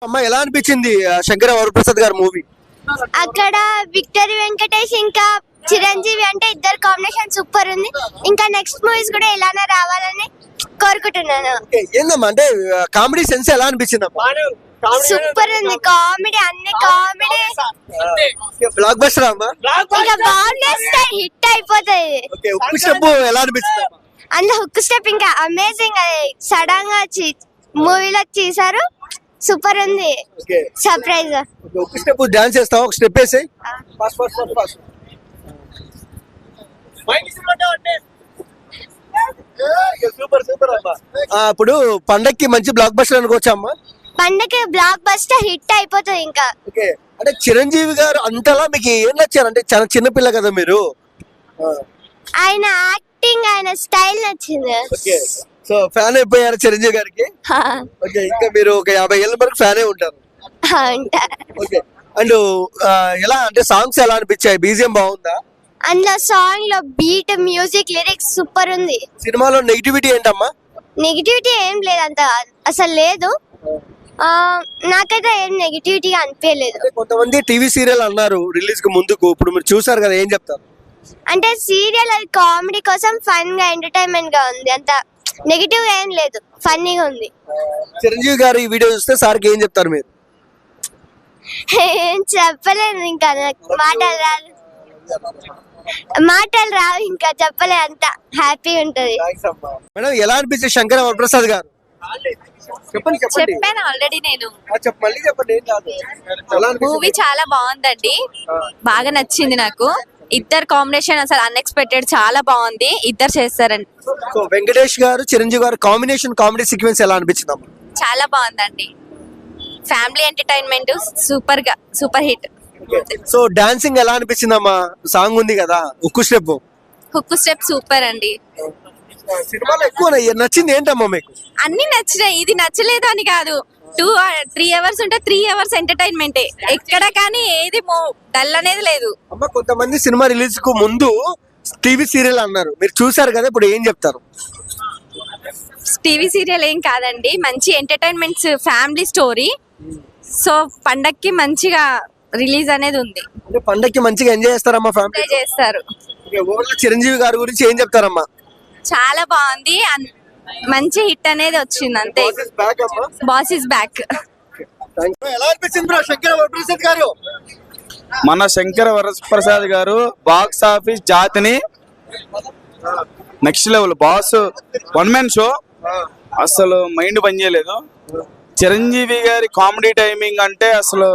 అమ్మా ఎలా అనిపించింది శంకర వరప్రసాద్ గారి మూవీ? అక్కడ విక్టరీ వెంకటేష్ ఇంకా చిరంజీవి అంటే ఇద్దరు కాంబినేషన్ సూపర్ ఉంది. ఇంకా నెక్స్ట్ మూవీస్ కూడా ఇలానే రావాలని కోరుకుంటున్నాను. ఏందమ్మా అంటే కామెడీ సెన్స్ ఎలా అనిపించింది అమ్మా? సూపర్ ఉంది కామెడీ, అన్ని కామెడీ బ్లాక్ బస్టర్ అమ్మా. ఇంకా బాగుండేస్తే హిట్ అయిపోతుంది. ఉప్పు స్టెప్ ఎలా అనిపించింది? అందులో హుక్ స్టెప్ ఇంకా అమేజింగ్, సడన్ గా మూవీలో చేశారు. సూపర్ ఉంది, సర్ప్రైజ్. ఒక స్టెప్ డాన్స్ చేస్తావా? ఒక స్టెప్ వేసి సూపర్ సూపర్ అమ్మా. ఇప్పుడు పండక్కి మంచి బ్లాక్ బస్టర్ అనుకోవచ్చా అమ్మా? పండగ బ్లాక్ బస్టర్ హిట్ అయిపోతుంది. ఇంకా అంటే చిరంజీవి గారు అంతలా మీకు ఏం నచ్చారు? అంటే చాలా చిన్నపిల్ల కదా మీరు. ఆయన యాక్టింగ్, ఆయన స్టైల్ నచ్చింది. సో ఫ్యాన్ అయిపోయారు చిరంజీవి గారికి. ఇంకా మీరు ఒక 50 ఏళ్ళ వరకు ఫ్యానే ఉంటారు. ఓకే. అండ్ ఎలా అంటే సాంగ్స్ ఎలా అనిపించాయి? బీజిఎం బాగుందా? అందులో సాంగ్ లో బీట్, మ్యూజిక్, లిరిక్స్ సూపర్ ఉంది. సినిమాలో నెగిటివిటీ ఏంటమ్మా? నెగిటివిటీ ఏం లేదు, అంత అసలు లేదు. నాకైతే ఏం నెగిటివిటీ అనిపించలేదు. కొంతమంది టీవీ సీరియల్ అన్నారు రిలీజ్ కు ముందుకు, ఇప్పుడు మీరు చూసారు కదా, ఏం చెప్తారు? అంటే సీరియల్ అది కామెడీ కోసం ఫన్ గా ఎంటర్టైన్మెంట్ గా ఉంది, అంత నెగిటివ్ ఏం లేదు, ఫన్నీగా ఉంది. చిరంజీవి గారు ఈ వీడియో చూస్తే సార్కి ఏం చెప్తారు మీరు? ఏం చెప్పలేదు, ఇంకా మాటలు రావు, ఇంకా చెప్పలే, అంత హ్యాపీ ఉంటది. మేడం ఎలా అనిపించింది శంకర వరప్రసాద్ గారు? చెప్పాను ఆల్రెడీ నేను. చెప్పండి. మూవీ చాలా బాగుందండి, బాగా నచ్చింది నాకు. ఇద్దరు కాంబినేషన్ అసలు అన్ఎక్స్పెక్టెడ్, చాలా బాగుంది. ఇద్దరు చేస్తారండి. సో వెంకటేష్ గారు చిరంజీవి గారు కాంబినేషన్, కామెడీ సీక్వెన్స్ ఎలా అనిపించింది? చాలా బాగుందండి, ఫ్యామిలీ ఎంటర్టైన్మెంట్, సూపర్ గా, సూపర్ హిట్. సో డాన్సింగ్ ఎలా అనిపించింది అమ్మా? సాంగ్ ఉంది కదా, ఉక్కు స్టెప్. హుక్ స్టెప్ సూపర్ అండి. సినిమాలో ఎక్కువ నచ్చింది ఏంటమ్మా మీకు? అన్ని నచ్చినాయి, ఇది నచ్చలేదు అని కాదు. 2-3 అవర్స్ ఉంటే 3 అవర్స్ ఎంటర్టైన్మెంట్, ఎక్కడ కానీ ఏది డల్ అనేది లేదు. అమ్మ కొంతమంది సినిమా రిలీజ్ కు ముందు టీవీ సీరియల్ అన్నారు, మీరు చూసారు కదా, ఇప్పుడు ఏం చెప్తారు? టీవీ సీరియల్ ఏం కాదండి, మంచి ఎంటర్టైన్మెంట్స్, ఫ్యామిలీ స్టోరీ. సో పండక్కి మంచిగా రిలీజ్ అనేది ఉంది. పండక్కి మంచిగా ఎంజాయ్ చేస్తారమ్మా, ఫ్యామిలీ చేస్తారు. చిరంజీవి గారి గురించి ఏం చెప్తారమ్మా? చాలా బాగుంది, మంచి హిట్ అనేది వచ్చింది, అంతే. Boss is back. ఎలా అనిపించింది బ్రో శంకర వరప్రసాద్ గారు? మన శంకర వరప్రసాద్ గారు బాక్స్ ఆఫీస్ జాతిని next level. Boss 1 man show, అసలు మైండ్ పనిచేయలేదు. చిరంజీవి గారి కామెడీ టైమింగ్ అంటే అసలు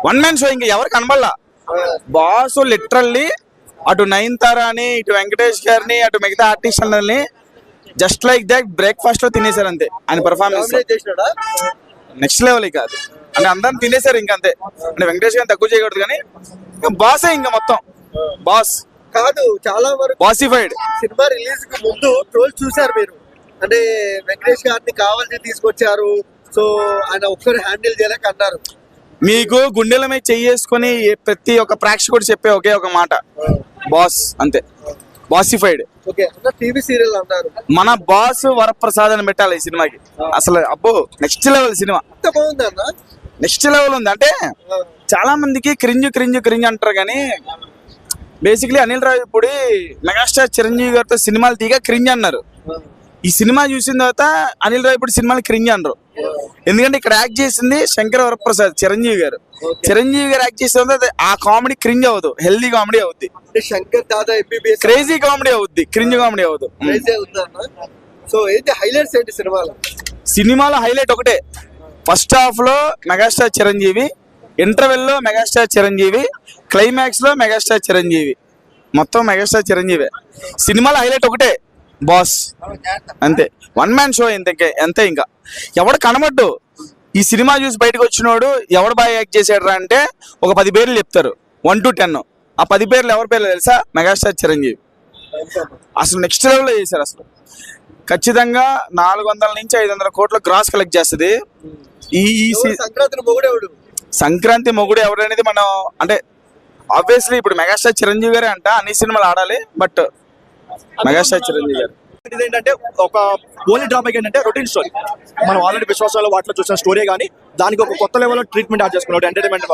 1 మ్యాన్ షో, ఇంకా ఎవరు కనబడలా. బాస్ లిటరల్లీ అటు నయనతారని, ఇటు వెంకటేష్ గారిని, అటు మిగతా ఆర్టిస్టులని జస్ట్ లైక్ దట్ బ్రేక్ఫాస్ట్ లో తినేశారు అంతే. ఆయన పర్ఫార్మెన్స్ నెక్స్ట్ లెవెల్. ఇక అది అంటే అందరం తినేశారు ఇంకా అంతే. అంటే వెంకటేష్ గారిని తక్కువ చేయకూడదు, కానీ బాసే ఇంకా మొత్తం బాస్ కాదు. చాలా వరకు బాసిఫైడ్. సినిమా రిలీజ్ కు ముందు ట్రోల్ చూసారు మీరు, అంటే వెంకటేష్ గారిని కావాలని తీసుకొచ్చారు, సో ఆయన ఒక్కరు హ్యాండిల్ చేయలేక అన్నారు. మీకు గుండెల మీద చెయ్యేసుకొని ప్రతి ఒక్క ప్రేక్షకుడు చెప్పే ఒకే ఒక మాట, బాస్ అంతే. బాసిఫైడ్. టీవీ సీరియల్ అన్నారు, మన బాస్ వరప్రసాద్ అని పెట్టాలి ఈ సినిమాకి. అసలు అబ్బో నెక్స్ట్ లెవెల్ సినిమా, బాగుంది అన్న, నెక్స్ట్ లెవెల్ ఉంది. అంటే చాలా మందికి క్రింజ్ అంటారు, కానీ బేసిక్లీ అనిల్ రావిపూడి మెగాస్టార్ చిరంజీవి గారితో సినిమాలు తీగా క్రింజ్ అన్నారు. ఈ సినిమా చూసిన తర్వాత అనిల్ రావిపూడి సినిమాలు క్రింజ్ అన్నారు. ఎందుకంటే ఇక్కడ యాక్ట్ చేసింది శంకర వరప్రసాద్, చిరంజీవి గారు. చిరంజీవి గారు యాక్ట్ చేసిన ఆ కామెడీ క్రింజ్ అవ్వదు, హెల్దీ కామెడీ అవుద్ది. Shankar Dada MBBS crazy comedy అవుద్ది, క్రింజ్ కామెడీ అవ్వదు. సో ఏంటి హైలైట్స్ ఏంటి సినిమాలో? సినిమాలో హైలైట్ ఒకటే, ఫస్ట్ హాఫ్ లో మెగాస్టార్ చిరంజీవి, ఇంటర్వెల్ లో మెగాస్టార్ చిరంజీవి, క్లైమాక్స్ లో మెగాస్టార్ చిరంజీవి, మొత్తం మెగాస్టార్ చిరంజీవి. సినిమాలో హైలైట్ ఒకటే, బాస్ అంతే. 1 మ్యాన్ షో అంతే. ఇంకా ఎవడు కనబడ్డు. ఈ సినిమా చూసి బయటకు వచ్చినోడు ఎవడు బాగా యాక్ట్ చేశాడు అంటే ఒక 10 పేర్లు చెప్తారు, 1 to 10. ఆ 10 పేర్లు ఎవరి పేర్లు తెలుసా? మెగాస్టార్ చిరంజీవి. అసలు నెక్స్ట్ లెవెల్లో చేశారు. అసలు ఖచ్చితంగా 400 నుంచి 500 కోట్ల గ్రాస్ కలెక్ట్ చేస్తుంది. ఈ సంక్రాంతి మొగుడు ఎవరు అనేది మనం అంటే ఆబ్వియస్లీ ఇప్పుడు మెగాస్టార్ చిరంజీవి గారే అంట అన్ని సినిమాలు ఆడాలి, బట్ మెగాస్టార్ చిరంజీవి గారు ఇదేంటంటే ఒక ఓన్లీ డ్రాబ్యాక్ ఏంటంటే రొటీన్ స్టోరీ. మనం ఆల్రెడీ విశ్వాసాలు వాటిలో చూసిన స్టోరీ కానీ దానికి ఒక కొత్త లెవెల్లో ట్రీట్మెంట్ యాడ్ చేసుకున్నాడు. ఎంటర్టైన్మెంట్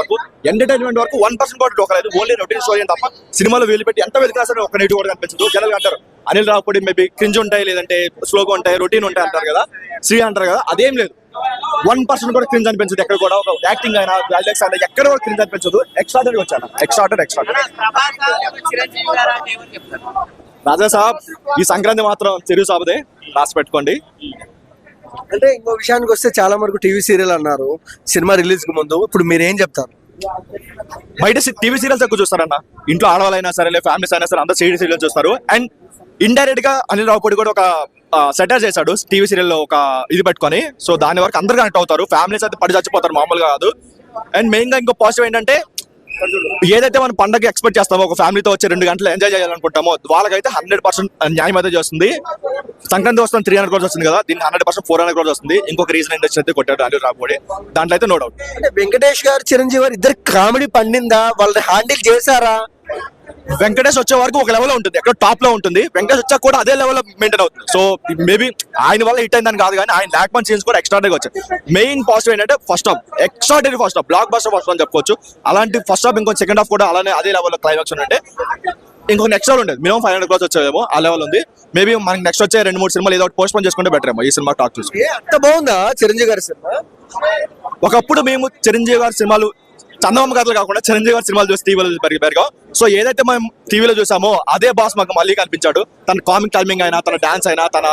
వరకు 1% కూడా డోకలేదు. ఓన్లీ రొటీన్ స్టోరీ తప్ప సినిమాలో వీలు పెట్టి ఎంత వెతికినా సరే ఒక నెగిటివ్ కూడా కనిపించదు. జనాలు అంటారు అనిల్ రావుపూడి మేబీ క్రింజ్ ఉంటాయి, లేదంటే స్లోగా ఉంటాయి, రొటీన్ ఉంటాయి అంటారు కదా, శ్రీ అంటారు కదా, అదేం లేదు. 1% కూడా క్రింజ్ అనిపించదు. ఎక్కడ కూడా ఒక యాక్టింగ్ అయినా డైలాగ్స్ అయినా ఎక్కడ కూడా క్రింజ్ అనిపించదు. ఎక్స్ట్రాడనరీ వచ్చాను, ఎక్స్ట్రాడనరీ. రాజా సాబ్ ఈ సంక్రాంతి మాత్రం చెరువు సాబదే, రాసి పెట్టుకోండి. అంటే ఇంకో విషయానికి వస్తే చాలా వరకు టీవీ సీరియల్ అన్నారు సినిమా రిలీజ్ కు ముందు. ఇప్పుడు మీరు ఏం చెప్తారు? బయట టీవీ సీరియల్స్ ఎక్కువ చూస్తారన్న. ఇంట్లో ఆడవాళ్ళైనా సరే, ఫ్యామిలీస్ అయినా సరే, అందరూ సీరియల్ చూస్తారు. అండ్ ఇండైరెక్ట్ గా అనిల్ రావుపూడి కూడా ఒక సెటర్ చేశాడు టీవీ సీరియల్ లో ఒక ఇది పెట్టుకొని. సో దాని వరకు అందరు కనెక్ట్ అవుతారు. ఫ్యామిలీస్ అయితే పడి చచ్చిపోతారు, మామూలుగా కాదు. అండ్ మెయిన్ గా ఇంకో పాజిటివ్ ఏంటంటే ఏదైతే మనం పండగ ఎక్స్పెక్ట్ చేస్తామో, ఒక ఫ్యామిలీతో వచ్చి 2 గంటలు ఎంజాయ్ చేయాలనుకుంటామో, వాళ్ళకైతే 100% న్యాయం అయితే చేస్తుంది. సంక్రాంతి వస్తుంది 300 crores వస్తుంది కదా, దీన్ని 100% 400 crores వస్తుంది. ఇంకొక రీజన్ ఇండస్ట్రీ అయితే కొట్టాడు అనిల్ రావుపూడి, దాంట్లో అయితే నో డౌట్. అంటే వెంకటేష్ గారు చిరంజీవి గారు ఇద్దరు కామెడీ పండిందా? వాళ్ళు హ్యాండిల్ చేశారా? వెంకటేష్ వచ్చే వరకు ఒక లెవెల్ ఉంటుంది, ఎక్కడ టాప్ లో ఉంటుంది. వెంకటేష్ వచ్చాక కూడా అదే లెవెల్ మెయింటైన్ అవుతుంది. సో మేబీ ఆయన వల్ల హిట్ అయిందని కాదు, కానీ ఆయన ల్యాక్ సీన్స్ కూడా ఎక్స్ట్రాడనరీగా వచ్చాయి. మెయిన్ పాజిటివ్ ఏంటంటే first half extraordinary, first half block buster first అని చెప్పుకోవచ్చు. అలాంటి ఫస్ట్ హాఫ్ ఇంకొక సెకండ్ హాఫ్ కూడా అలానే అదే లెవెల్ క్లైమాక్స్ ఉంటే ఇంకొక నెక్స్ట్ లెవెల్ ఉండేది. మినిమం 500 crores వచ్చేదేమో, ఆ లెవెల్ ఉంది. మేబీ మనకి నెక్స్ట్ వచ్చే 2-3 సినిమాలు ఏదో పోస్ట్ పోన్ చేసుకుంటే బెటర్ ఏమో. ఈ సినిమా టాక్ చూసి అంత బాగుందా చిరంజీవి గారి సినిమా? ఒకప్పుడు మేము చిరంజీవి గారి సినిమాలు చందమామ కథలు కాకుండా చిరంజీవి గారి సినిమాలు చూసి టీవీలో పెరిగాం. సో ఏదైతే మనం టీవీలో చూసామో అదే బాస్ మాకు మళ్ళీ కనిపించాడు. తన కామిక్ టైమింగ్ అయినా, తన డాన్స్ అయినా, తన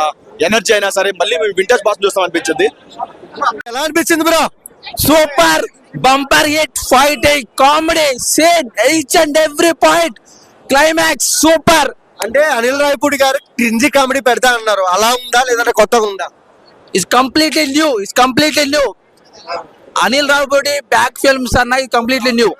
ఎనర్జీ అయినా సరే, మళ్ళీ మేము వింటేజ్ బాస్ చూస్తాం అనిపించింది. ఎలా అనిపించింది bro? Super bumper hit, fight, comedy scene, each and every point, climax super. అంటే అనిల్ రావుపూడి గారు క్రింజీ కామెడీ పెడతా అన్నారు, అలా ఉందా లేదంటే కొత్తగా ఉందా? It's completely new. Anil Ravipudi back films అన్న కంప్లీట్లీ న్యూ.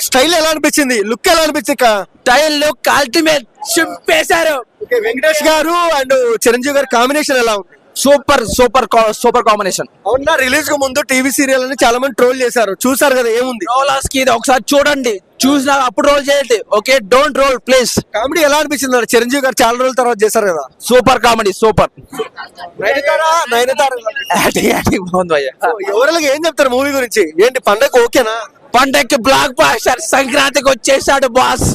స్టైల్ ఎలా అనిపించింది? లుక్ ఎలా అనిపించింది? స్టైల్ లుక్ అల్టిమేట్, చింపేశారు. వెంకటేష్ గారు అండ్ చిరంజీవి గారి కాంబినేషన్ ఎలా ఉంది? Super combination. అవునా? రిలీజ్ కు ముందు టీవీ సీరియల్ అని చాలా మంది ట్రోల్ చేశారు, చూసారు కదా, ఏముంది? రోలర్స్ కి ఇది ఒకసారి చూడండి, చూసినా అప్పుడు రోల్ చేయండి. Okay, don't roll please. Comedy ఎలా అనిపించింది? చిరంజీవి గారు చాలా రోజుల తర్వాత చేశారు కదా. Super comedy, super. నయనతార బాగుంది భయ్య. ఎవరికి ఏం చెప్తారు మూవీ గురించి? ఏంటి పండగ ఓకేనా? పండక్కి బ్లాక్ బాస్టర్, సంక్రాంతికి వచ్చేసాడు బాస్.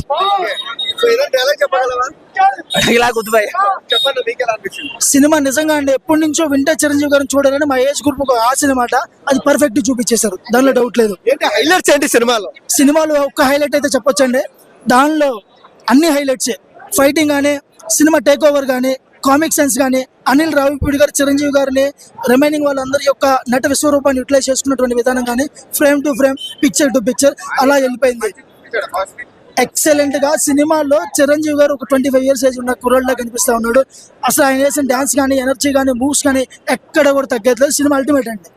ఇలా గుర్తు భయ్య. చెప్పండి, మీకు ఎలా అనిపించింది సినిమా? నిజంగా అండి, ఎప్పటి నుంచో వింటే చిరంజీవి గారిని చూడాలని మా ఏజ్ గ్రూప్ ఒక ఆశ అనమాట. అది పర్ఫెక్ట్ చూపించేశారు, దానిలో డౌట్ లేదు. ఏంటి హైలైట్స్ ఏంటి సినిమాలో ఒక్క హైలైట్ అయితే చెప్పొచ్చండి. దానిలో అన్ని హైలైట్స్, ఫైటింగ్ కానీ, సినిమా టేక్ ఓవర్ కానీ, కామిక్ సెన్స్ కానీ, అనిల్ రావుపూడి గారు చిరంజీవి గారిని, రిమైనింగ్ వాళ్ళందరి యొక్క నట విశ్వరూపాన్ని యూటిలైజ్ చేసుకున్నటువంటి విధానం కానీ, frame to frame, picture to picture అలా వెళ్ళిపోయింది. ఎక్సలెంట్ గా సినిమాలో చిరంజీవి గారు ఒక 25 years ఏజ్ ఉన్న కుర్రాడిలా కనిపిస్తా ఉన్నాడు. అసలు ఆయన చేసిన డాన్స్ కానీ, ఎనర్జీ కానీ, మూవ్స్ కానీ ఎక్కడ కూడా తగ్గట్లేదు. సినిమా అల్టిమేట్ అండి.